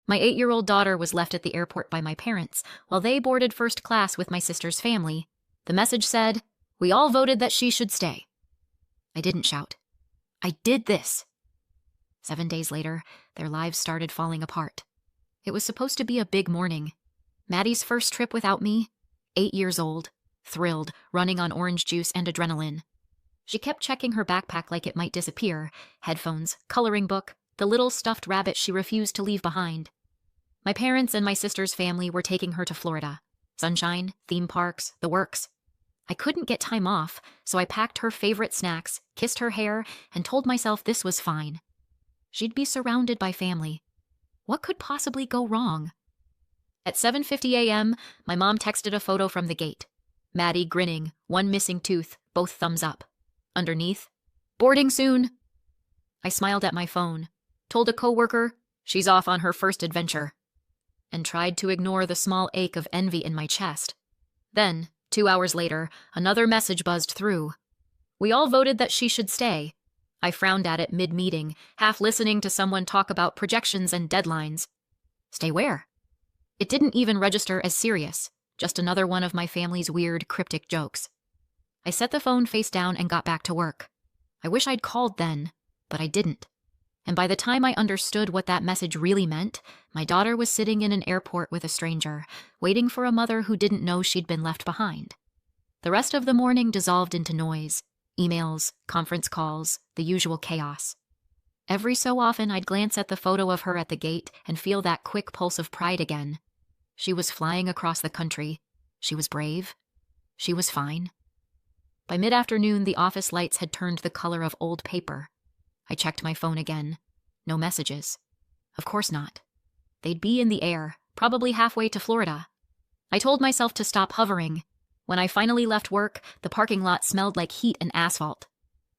My 8-year-old daughter was left at the airport by my parents while they boarded first class with my sister's family. The message said, "We all voted that she should stay." I didn't shout. I did this. 7 days later, their lives started falling apart. It was supposed to be a big morning. Maddie's first trip without me, 8 years old, thrilled, running on orange juice and adrenaline. She kept checking her backpack like it might disappear, headphones, coloring book, the little stuffed rabbit she refused to leave behind. My parents and my sister's family were taking her to Florida. Sunshine, theme parks, the works. I couldn't get time off, so I packed her favorite snacks, kissed her hair, and told myself this was fine. She'd be surrounded by family. What could possibly go wrong? At 7:50 a.m., my mom texted a photo from the gate. Maddie grinning, one missing tooth, both thumbs up. Underneath, "Boarding soon." I smiled at my phone, told a coworker she's off on her first adventure, and tried to ignore the small ache of envy in my chest. Then, 2 hours later, another message buzzed through. "We all voted that she should stay." I frowned at it mid-meeting, half listening to someone talk about projections and deadlines. Stay where? It didn't even register as serious, just another one of my family's weird, cryptic jokes. I set the phone face down and got back to work. I wish I'd called then, but I didn't. And by the time I understood what that message really meant, my daughter was sitting in an airport with a stranger, waiting for a mother who didn't know she'd been left behind. The rest of the morning dissolved into noise. Emails, conference calls, the usual chaos. Every so often I'd glance at the photo of her at the gate and feel that quick pulse of pride again. She was flying across the country. She was brave. She was fine. By mid-afternoon, the office lights had turned the color of old paper. I checked my phone again. No messages. Of course not. They'd be in the air, probably halfway to Florida. I told myself to stop hovering. When I finally left work, the parking lot smelled like heat and asphalt.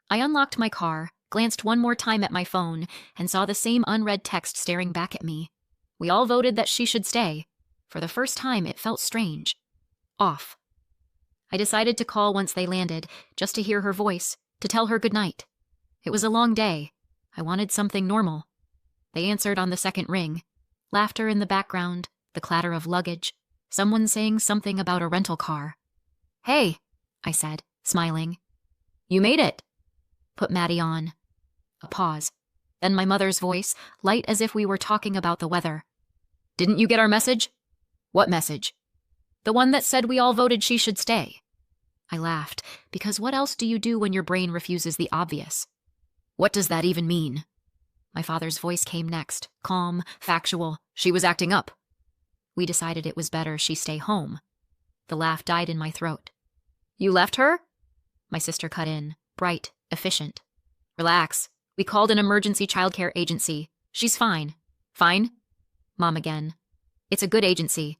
I unlocked my car, glanced one more time at my phone, and saw the same unread text staring back at me. We all voted that she should stay. For the first time, it felt strange. Off. I decided to call once they landed, just to hear her voice, to tell her goodnight. It was a long day. I wanted something normal. They answered on the second ring. Laughter in the background, the clatter of luggage, someone saying something about a rental car. "Hey," I said, smiling. "You made it." Put Maddie on. A pause. Then my mother's voice, light as if we were talking about the weather. "Didn't you get our message?" "What message?" "The one that said we all voted she should stay." I laughed, because what else do you do when your brain refuses the obvious? "What does that even mean?" My father's voice came next, calm, factual. "She was acting up." We decided it was better she stay home. The laugh died in my throat. "You left her?" My sister cut in, bright, efficient. "Relax. We called an emergency childcare agency. She's fine." "Fine?" Mom again. "It's a good agency.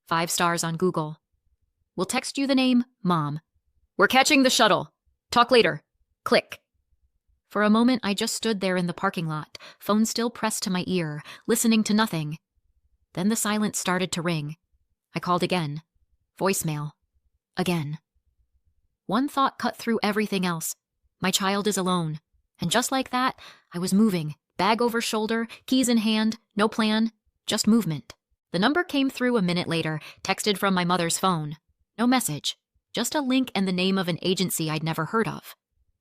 5 stars on Google. We'll text you the name, Mom. We're catching the shuttle. Talk later. Click." For a moment, I just stood there in the parking lot, phone still pressed to my ear, listening to nothing. Then the silence started to ring. I called again. Voicemail. Again. One thought cut through everything else. My child is alone. And just like that, I was moving, bag over shoulder, keys in hand, no plan, just movement. The number came through a minute later, texted from my mother's phone. No message, just a link and the name of an agency I'd never heard of.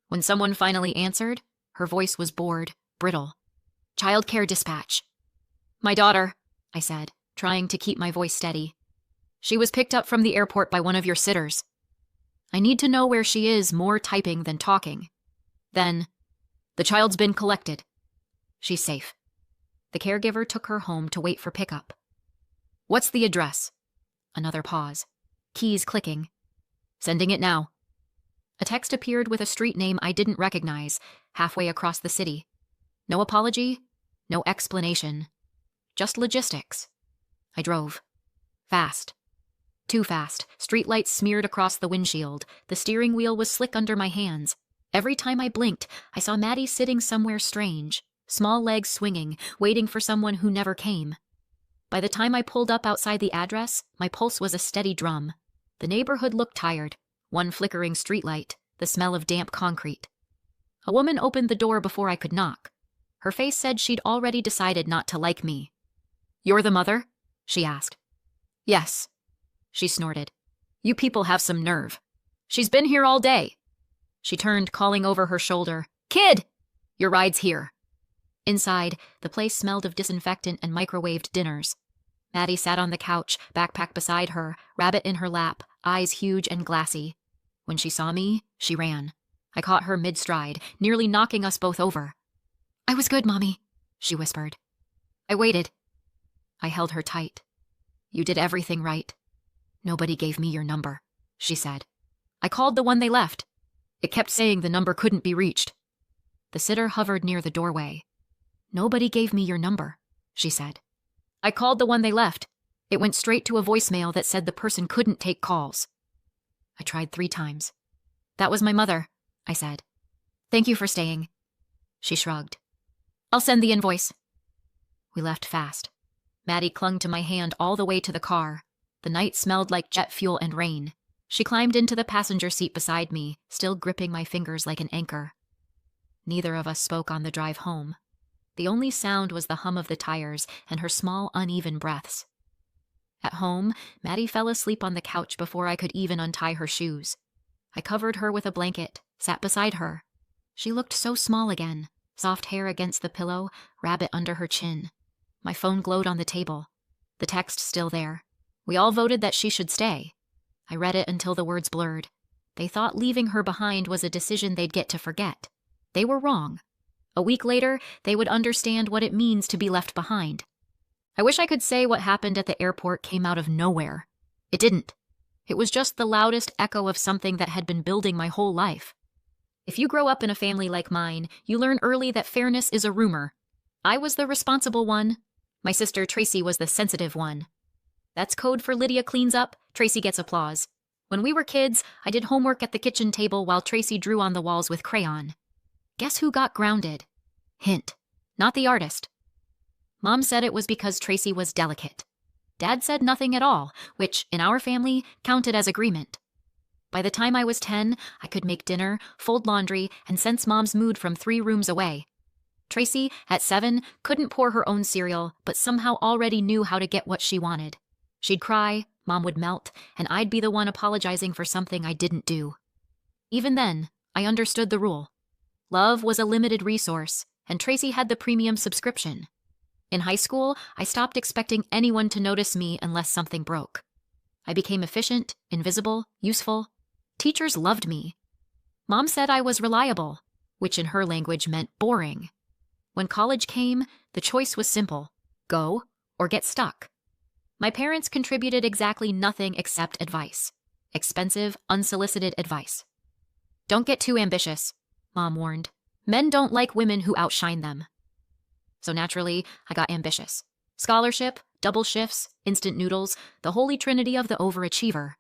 When someone finally answered, her voice was bored, brittle. "Childcare dispatch." "My daughter," I said, trying to keep my voice steady. "She was picked up from the airport by one of your sitters. I need to know where she is, more typing than talking." Then, "The child's been collected. She's safe." The caregiver took her home to wait for pickup. "What's the address?" Another pause. Keys clicking. "Sending it now." A text appeared with a street name I didn't recognize, halfway across the city. No apology, no explanation. Just logistics. I drove. Fast. Too fast. Streetlights smeared across the windshield. The steering wheel was slick under my hands. Every time I blinked, I saw Maddie sitting somewhere strange, small legs swinging, waiting for someone who never came. By the time I pulled up outside the address, my pulse was a steady drum. The neighborhood looked tired. One flickering streetlight, the smell of damp concrete. A woman opened the door before I could knock. Her face said she'd already decided not to like me. You're the mother? She asked. Yes, she snorted. You people have some nerve. She's been here all day. She turned, calling over her shoulder. Kid! Your ride's here. Inside, the place smelled of disinfectant and microwaved dinners. Maddie sat on the couch, backpack beside her, rabbit in her lap, eyes huge and glassy. When she saw me, she ran. I caught her mid-stride, nearly knocking us both over. I was good, Mommy, she whispered. I waited. I held her tight. You did everything right. Nobody gave me your number, she said. I called the one they left. It kept saying the number couldn't be reached. The sitter hovered near the doorway. Nobody gave me your number, she said. I called the one they left. It went straight to a voicemail that said the person couldn't take calls. I tried 3 times. That was my mother, I said. Thank you for staying. She shrugged. I'll send the invoice. We left fast. Maddie clung to my hand all the way to the car. The night smelled like jet fuel and rain. She climbed into the passenger seat beside me, still gripping my fingers like an anchor. Neither of us spoke on the drive home. The only sound was the hum of the tires and her small, uneven breaths. At home, Maddie fell asleep on the couch before I could even untie her shoes. I covered her with a blanket, sat beside her. She looked so small again, soft hair against the pillow, rabbit under her chin. My phone glowed on the table. The text still there. We all voted that she should stay. I read it until the words blurred. They thought leaving her behind was a decision they'd get to forget. They were wrong. A week later, they would understand what it means to be left behind. I wish I could say what happened at the airport came out of nowhere. It didn't. It was just the loudest echo of something that had been building my whole life. If you grow up in a family like mine, you learn early that fairness is a rumor. I was the responsible one. My sister Tracy was the sensitive one. That's code for Lydia cleans up, Tracy gets applause. When we were kids, I did homework at the kitchen table while Tracy drew on the walls with crayon. Guess who got grounded? Hint, not the artist. Mom said it was because Tracy was delicate. Dad said nothing at all, which, in our family, counted as agreement. By the time I was 10, I could make dinner, fold laundry, and sense Mom's mood from 3 rooms away. Tracy, at 7, couldn't pour her own cereal, but somehow already knew how to get what she wanted. She'd cry, Mom would melt, and I'd be the one apologizing for something I didn't do. Even then, I understood the rule. Love was a limited resource, and Tracy had the premium subscription. In high school, I stopped expecting anyone to notice me unless something broke. I became efficient, invisible, useful. Teachers loved me. Mom said I was reliable, which in her language meant boring. When college came, the choice was simple: go or get stuck. My parents contributed exactly nothing except advice. Expensive, unsolicited advice. Don't get too ambitious, Mom warned. Men don't like women who outshine them. So naturally, I got ambitious. Scholarship, double shifts, instant noodles, the holy trinity of the overachiever.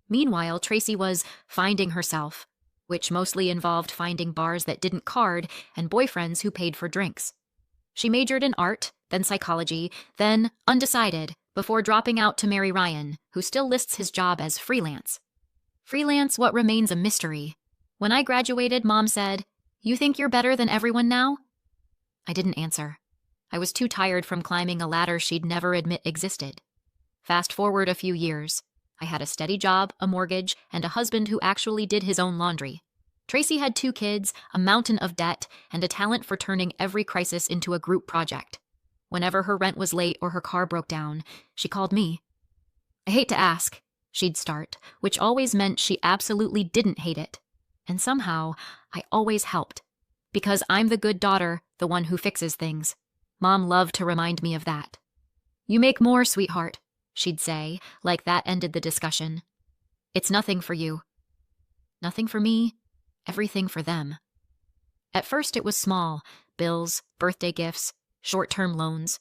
Meanwhile, Tracy was finding herself, which mostly involved finding bars that didn't card and boyfriends who paid for drinks. She majored in art, then psychology, then undecided, before dropping out to marry Ryan, who still lists his job as freelance. Freelance, what remains a mystery. When I graduated, Mom said, "You think you're better than everyone now?" I didn't answer. I was too tired from climbing a ladder she'd never admit existed. Fast forward a few years. I had a steady job, a mortgage, and a husband who actually did his own laundry. Tracy had 2 kids, a mountain of debt, and a talent for turning every crisis into a group project. Whenever her rent was late or her car broke down, she called me. I hate to ask, she'd start, which always meant she absolutely didn't hate it. And somehow, I always helped. Because I'm the good daughter, the one who fixes things. Mom loved to remind me of that. You make more, sweetheart, she'd say, like that ended the discussion. It's nothing for you. Nothing for me, everything for them. At first it was small, bills, birthday gifts, short-term loans.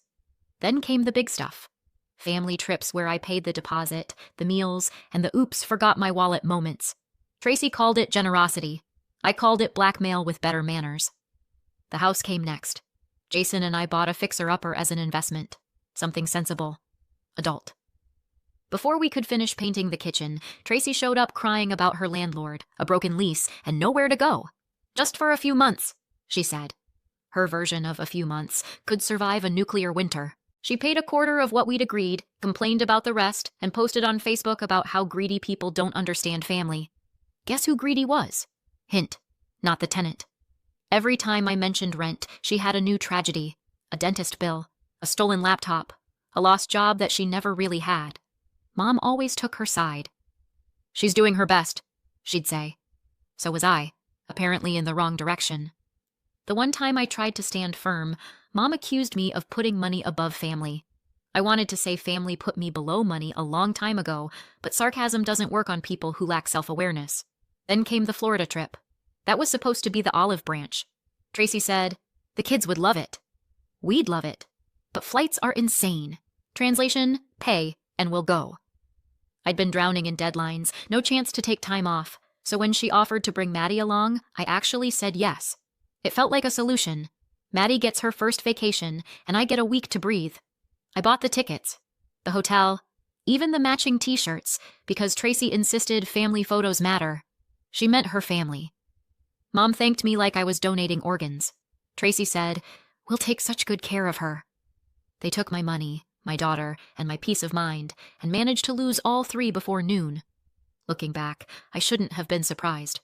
Then came the big stuff. Family trips where I paid the deposit, the meals, and the oops, forgot my wallet moments. Tracy called it generosity. I called it blackmail with better manners. The house came next. Jason and I bought a fixer-upper as an investment. Something sensible. Adult. Before we could finish painting the kitchen, Tracy showed up crying about her landlord, a broken lease, and nowhere to go. Just for a few months, she said. Her version of a few months could survive a nuclear winter. She paid a quarter of what we'd agreed, complained about the rest, and posted on Facebook about how greedy people don't understand family. Guess who greedy was? Hint, not the tenant. Every time I mentioned rent, she had a new tragedy, a dentist bill, a stolen laptop, a lost job that she never really had. Mom always took her side. She's doing her best, she'd say. So was I, apparently in the wrong direction. The one time I tried to stand firm, Mom accused me of putting money above family. I wanted to say family put me below money a long time ago, but sarcasm doesn't work on people who lack self-awareness. Then came the Florida trip. That was supposed to be the olive branch. Tracy said, the kids would love it. We'd love it. But flights are insane. Translation, pay, and we'll go. I'd been drowning in deadlines, no chance to take time off, so when she offered to bring Maddie along, I actually said yes. It felt like a solution. Maddie gets her first vacation, and I get a week to breathe. I bought the tickets, the hotel, even the matching t-shirts, because Tracy insisted family photos matter. She meant her family. Mom thanked me like I was donating organs. Tracy said, we'll take such good care of her. They took my money, my daughter, and my peace of mind, and managed to lose all three before noon. Looking back, I shouldn't have been surprised.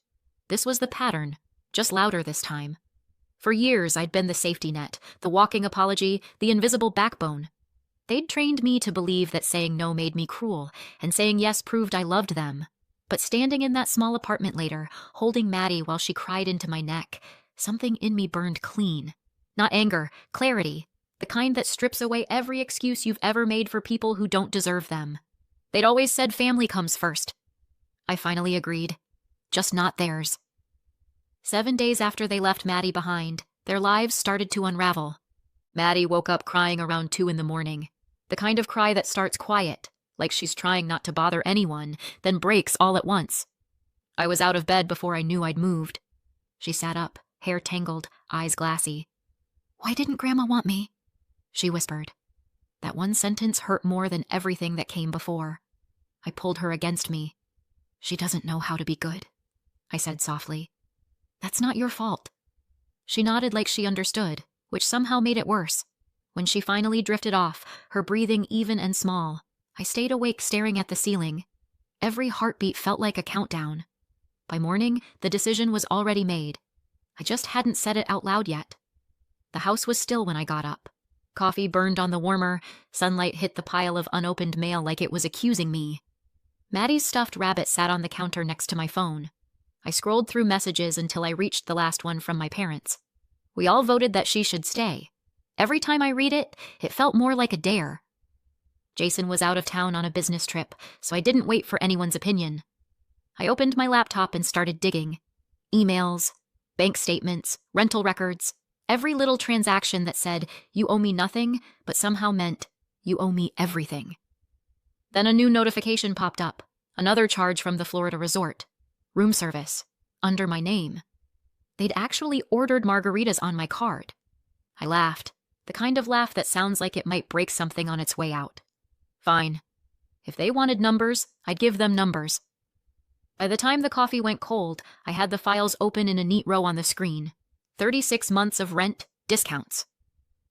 This was the pattern, just louder this time. For years, I'd been the safety net, the walking apology, the invisible backbone. They'd trained me to believe that saying no made me cruel, and saying yes proved I loved them. But standing in that small apartment later, holding Maddie while she cried into my neck, something in me burned clean. Not anger, clarity, the kind that strips away every excuse you've ever made for people who don't deserve them. They'd always said family comes first. I finally agreed. Just not theirs. 7 days after they left Maddie behind, their lives started to unravel. Maddie woke up crying around 2 a.m, the kind of cry that starts quiet, like she's trying not to bother anyone, then breaks all at once. I was out of bed before I knew I'd moved. She sat up, hair tangled, eyes glassy. "Why didn't Grandma want me?" she whispered. That one sentence hurt more than everything that came before. I pulled her against me. "She doesn't know how to be good," I said softly. "That's not your fault." She nodded like she understood, which somehow made it worse. When she finally drifted off, her breathing even and small, I stayed awake staring at the ceiling. Every heartbeat felt like a countdown. By morning, the decision was already made. I just hadn't said it out loud yet. The house was still when I got up. Coffee burned on the warmer, sunlight hit the pile of unopened mail like it was accusing me. Maddie's stuffed rabbit sat on the counter next to my phone. I scrolled through messages until I reached the last one from my parents. We all voted that she should stay. Every time I read it, it felt more like a dare. Jason was out of town on a business trip, so I didn't wait for anyone's opinion. I opened my laptop and started digging. Emails, bank statements, rental records, every little transaction that said, "You owe me nothing," but somehow meant, "You owe me everything." Then a new notification popped up, another charge from the Florida resort. Room service, under my name. They'd actually ordered margaritas on my card. I laughed, the kind of laugh that sounds like it might break something on its way out. Fine. If they wanted numbers, I'd give them numbers. By the time the coffee went cold, I had the files open in a neat row on the screen. 36 months of rent, discounts.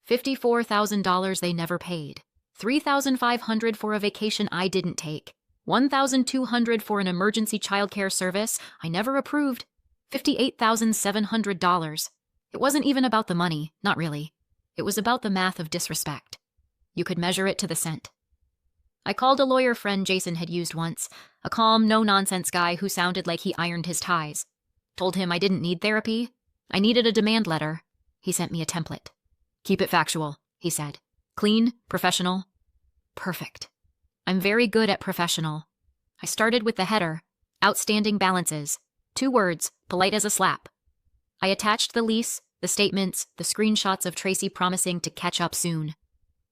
$54,000 they never paid. $3,500 for a vacation I didn't take. $1,200 for an emergency childcare service I never approved. $58,700. It wasn't even about the money, not really. It was about the math of disrespect. You could measure it to the cent. I called a lawyer friend Jason had used once, a calm, no-nonsense guy who sounded like he ironed his ties. Told him I didn't need therapy. I needed a demand letter. He sent me a template. "Keep it factual," he said. "Clean, professional." Perfect. I'm very good at professional. I started with the header, outstanding balances. 2 words, polite as a slap. I attached the lease, the statements, the screenshots of Tracy promising to catch up soon.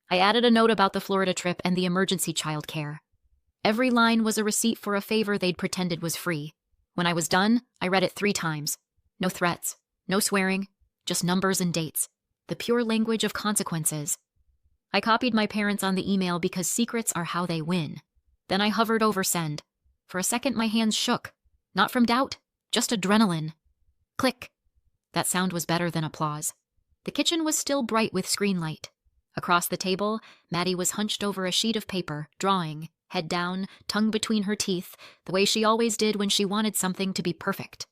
I added a note about the Florida trip and the emergency childcare. Every line was a receipt for a favor they'd pretended was free. When I was done, I read it 3 times. No threats, no swearing, just numbers and dates. The pure language of consequences. I copied my parents on the email because secrets are how they win. Then I hovered over send. For a second, my hands shook. Not from doubt, just adrenaline. Click. That sound was better than applause. The kitchen was still bright with screen light. Across the table, Maddie was hunched over a sheet of paper, drawing, head down, tongue between her teeth, the way she always did when she wanted something to be perfect.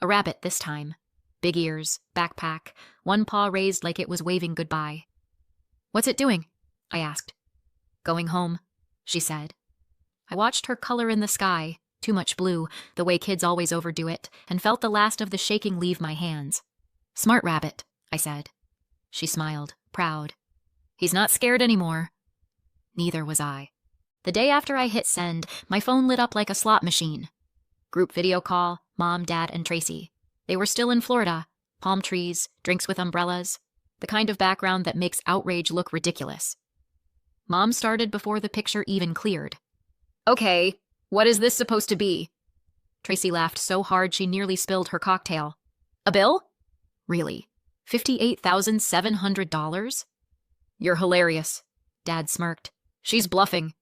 A rabbit this time. Big ears, backpack, one paw raised like it was waving goodbye. "What's it doing?" I asked. "Going home," she said. I watched her color in the sky, too much blue, the way kids always overdo it, and felt the last of the shaking leave my hands. "Smart rabbit," I said. She smiled, proud. "He's not scared anymore." Neither was I. The day after I hit send, my phone lit up like a slot machine. Group video call, Mom, Dad, and Tracy. They were still in Florida. Palm trees, drinks with umbrellas. The kind of background that makes outrage look ridiculous. Mom started before the picture even cleared. "Okay, what is this supposed to be?" Tracy laughed so hard she nearly spilled her cocktail. "A bill?" "Really? $58,700? "You're hilarious," Dad smirked. "She's bluffing."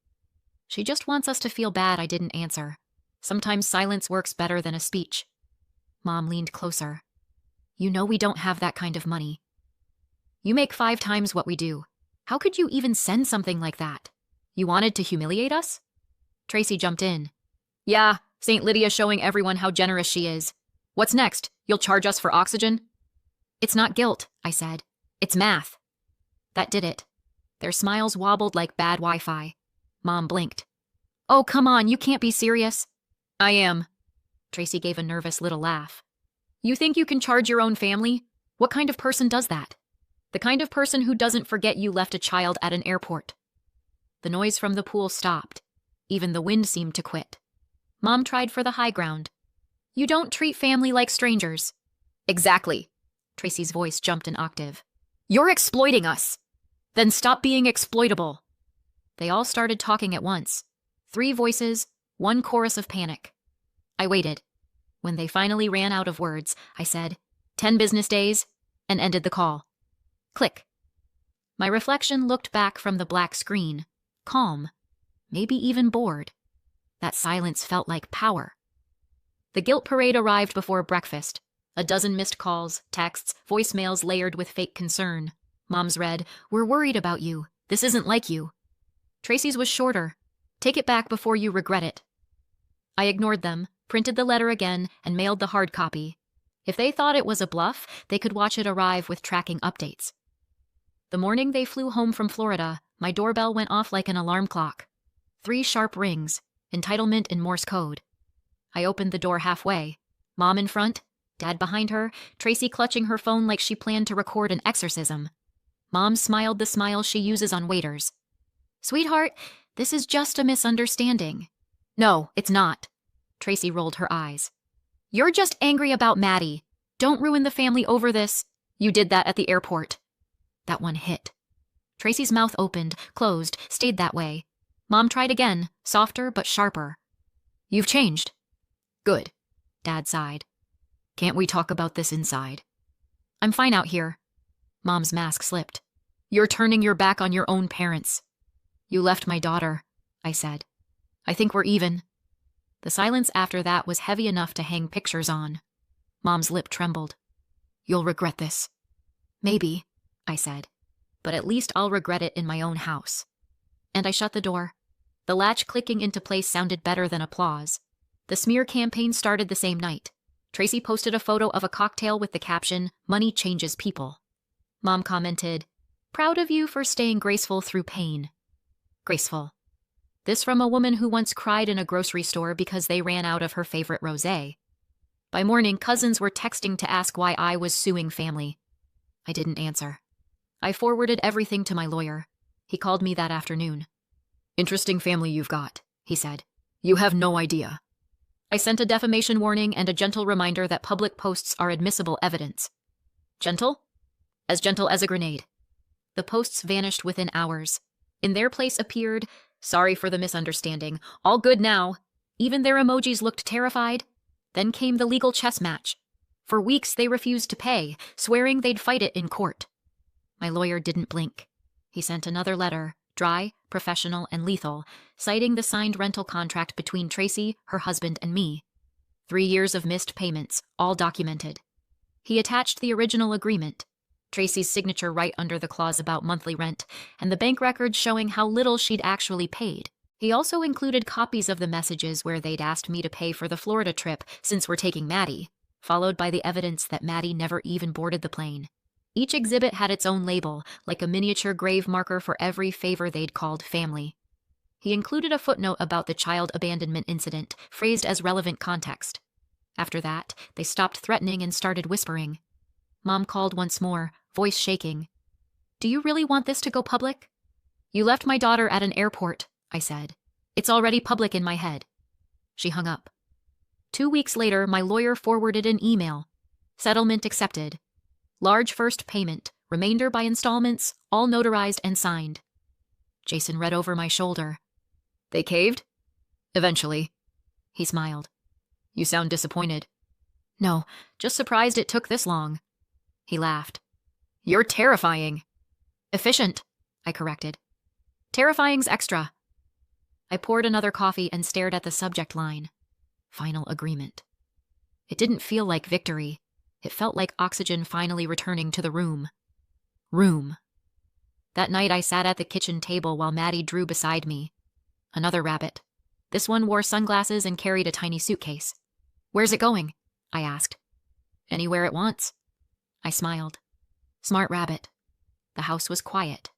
"She just wants us to feel bad I didn't answer. Sometimes silence works better than a speech." Mom leaned closer. "You know we don't have that kind of money. You make 5 times what we do. How could you even send something like that? You wanted to humiliate us?" Tracy jumped in. "Yeah, St. Lydia showing everyone how generous she is. What's next? You'll charge us for oxygen?" "It's not guilt," I said. "It's math." That did it. Their smiles wobbled like bad Wi-Fi. Mom blinked. "Oh, come on, you can't be serious." "I am." Tracy gave a nervous little laugh. "You think you can charge your own family? What kind of person does that? The kind of person who doesn't forget you left a child at an airport." The noise from the pool stopped. Even the wind seemed to quit. Mom tried for the high ground. "You don't treat family like strangers." "Exactly." Tracy's voice jumped an octave. "You're exploiting us." "Then stop being exploitable." They all started talking at once. 3 voices, 1 chorus of panic. I waited. When they finally ran out of words, I said, 10 business days, and ended the call. Click. My reflection looked back from the black screen, calm, maybe even bored. That silence felt like power. The guilt parade arrived before breakfast. A dozen missed calls, texts, voicemails layered with fake concern. Mom's read, "We're worried about you. This isn't like you." Tracy's was shorter. "Take it back before you regret it." I ignored them, printed the letter again, and mailed the hard copy. If they thought it was a bluff, they could watch it arrive with tracking updates. The morning they flew home from Florida, my doorbell went off like an alarm clock. 3 sharp rings, entitlement in Morse code. I opened the door halfway. Mom in front, Dad behind her, Tracy clutching her phone like she planned to record an exorcism. Mom smiled the smile she uses on waiters. "Sweetheart, this is just a misunderstanding." "No, it's not." Tracy rolled her eyes. "You're just angry about Maddie. Don't ruin the family over this. You did that at the airport." That one hit. Tracy's mouth opened, closed, stayed that way. Mom tried again, softer but sharper. "You've changed." "Good," Dad sighed. "Can't we talk about this inside?" "I'm fine out here." Mom's mask slipped. "You're turning your back on your own parents." "You left my daughter," I said. "I think we're even." The silence after that was heavy enough to hang pictures on. Mom's lip trembled. "You'll regret this." "Maybe," I said, "but at least I'll regret it in my own house." And I shut the door. The latch clicking into place sounded better than applause. The smear campaign started the same night. Tracy posted a photo of a cocktail with the caption, "Money changes people." Mom commented, "Proud of you for staying graceful through pain." Graceful. This from a woman who once cried in a grocery store because they ran out of her favorite rosé. By morning, cousins were texting to ask why I was suing family. I didn't answer. I forwarded everything to my lawyer. He called me that afternoon. "Interesting family you've got," he said. "You have no idea." I sent a defamation warning and a gentle reminder that public posts are admissible evidence. Gentle? As gentle as a grenade. The posts vanished within hours. In their place appeared, "Sorry for the misunderstanding. All good now." Even their emojis looked terrified. Then came the legal chess match. For weeks they refused to pay, swearing they'd fight it in court. My lawyer didn't blink. He sent another letter, dry, professional, and lethal, citing the signed rental contract between Tracy, her husband, and me. 3 years of missed payments, all documented. He attached the original agreement. Tracy's signature right under the clause about monthly rent, and the bank records showing how little she'd actually paid. He also included copies of the messages where they'd asked me to pay for the Florida trip since we're taking Maddie, followed by the evidence that Maddie never even boarded the plane. Each exhibit had its own label, like a miniature grave marker for every favor they'd called family. He included a footnote about the child abandonment incident, phrased as relevant context. After that, they stopped threatening and started whispering. Mom called once more, voice shaking. "Do you really want this to go public?" "You left my daughter at an airport," I said. "It's already public in my head." She hung up. 2 weeks later, my lawyer forwarded an email. Settlement accepted. Large first payment, remainder by installments, all notarized and signed. Jason read over my shoulder. "They caved?" "Eventually." He smiled. "You sound disappointed." "No, just surprised it took this long." He laughed. "You're terrifying." "Efficient," I corrected. "Terrifying's extra." I poured another coffee and stared at the subject line. Final agreement. It didn't feel like victory. It felt like oxygen finally returning to the room. Room. That night I sat at the kitchen table while Maddie drew beside me. Another rabbit. This one wore sunglasses and carried a tiny suitcase. "Where's it going?" I asked. "Anywhere it wants." I smiled. Smart rabbit. The house was quiet.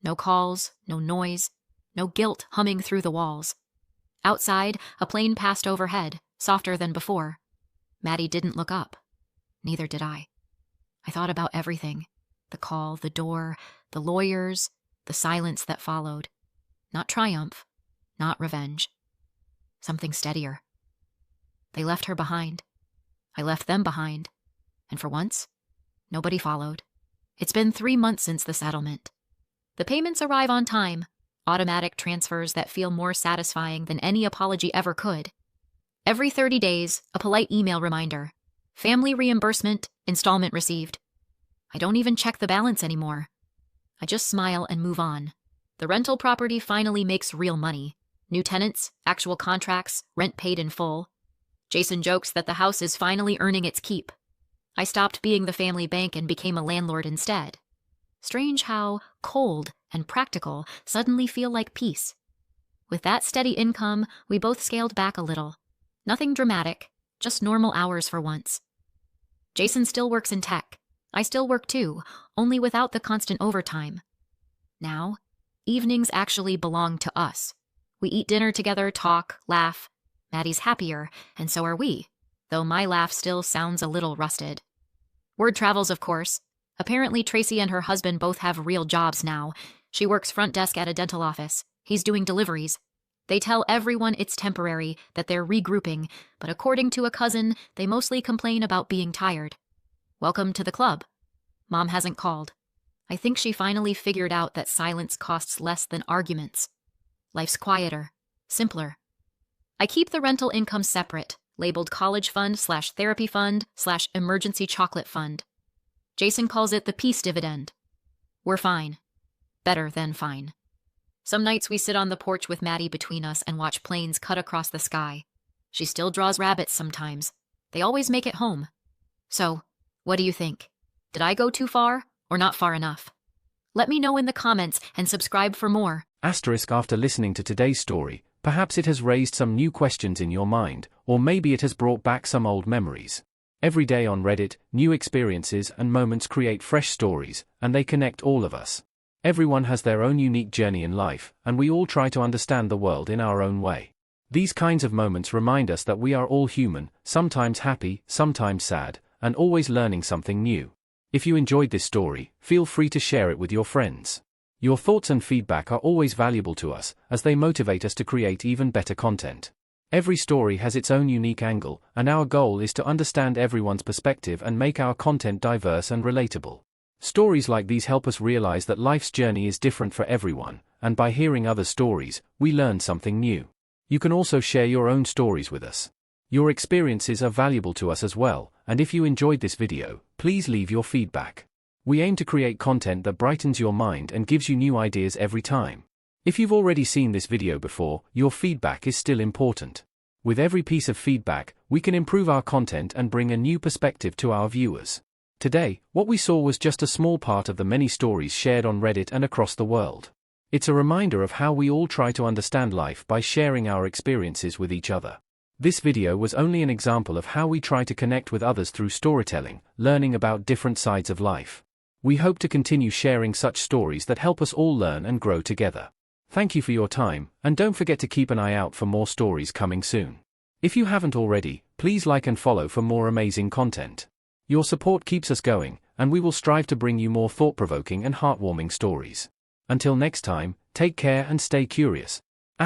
No calls, no noise, no guilt humming through the walls. Outside, a plane passed overhead, softer than before. Maddie didn't look up. Neither did I. I thought about everything. The call, the door, the lawyers, the silence that followed. Not triumph, not revenge. Something steadier. They left her behind. I left them behind. And for once, nobody followed. It's been 3 months since the settlement. The payments arrive on time, automatic transfers that feel more satisfying than any apology ever could. Every 30 days, a polite email reminder. Family reimbursement, installment received. I don't even check the balance anymore. I just smile and move on. The rental property finally makes real money. New tenants, actual contracts, rent paid in full. Jason jokes that the house is finally earning its keep. I stopped being the family bank and became a landlord instead. Strange how cold and practical suddenly feel like peace. With that steady income, we both scaled back a little. Nothing dramatic, just normal hours for once. Jason still works in tech. I still work too, only without the constant overtime. Now, evenings actually belong to us. We eat dinner together, talk, laugh. Maddie's happier, and so are we, though my laugh still sounds a little rusted. Word travels, of course. Apparently, Tracy and her husband both have real jobs now. She works front desk at a dental office. He's doing deliveries. They tell everyone it's temporary, that they're regrouping, but according to a cousin, they mostly complain about being tired. Welcome to the club. Mom hasn't called. I think she finally figured out that silence costs less than arguments. Life's quieter, simpler. I keep the rental income separate, labeled college fund/therapy fund/emergency chocolate fund. Jason calls it the peace dividend. We're fine. Better than fine. Some nights we sit on the porch with Maddie between us and watch planes cut across the sky. She still draws rabbits sometimes. They always make it home. So, what do you think? Did I go too far or not far enough? Let me know in the comments and subscribe for more. After listening to today's story, perhaps it has raised some new questions in your mind, or maybe it has brought back some old memories. Every day on Reddit, new experiences and moments create fresh stories, and they connect all of us. Everyone has their own unique journey in life, and we all try to understand the world in our own way. These kinds of moments remind us that we are all human, sometimes happy, sometimes sad, and always learning something new. If you enjoyed this story, feel free to share it with your friends. Your thoughts and feedback are always valuable to us, as they motivate us to create even better content. Every story has its own unique angle, and our goal is to understand everyone's perspective and make our content diverse and relatable. Stories like these help us realize that life's journey is different for everyone, and by hearing other stories, we learn something new. You can also share your own stories with us. Your experiences are valuable to us as well, and if you enjoyed this video, please leave your feedback. We aim to create content that brightens your mind and gives you new ideas every time. If you've already seen this video before, your feedback is still important. With every piece of feedback, we can improve our content and bring a new perspective to our viewers. Today, what we saw was just a small part of the many stories shared on Reddit and across the world. It's a reminder of how we all try to understand life by sharing our experiences with each other. This video was only an example of how we try to connect with others through storytelling, learning about different sides of life. We hope to continue sharing such stories that help us all learn and grow together. Thank you for your time, and don't forget to keep an eye out for more stories coming soon. If you haven't already, please like and follow for more amazing content. Your support keeps us going, and we will strive to bring you more thought-provoking and heartwarming stories. Until next time, take care and stay curious. **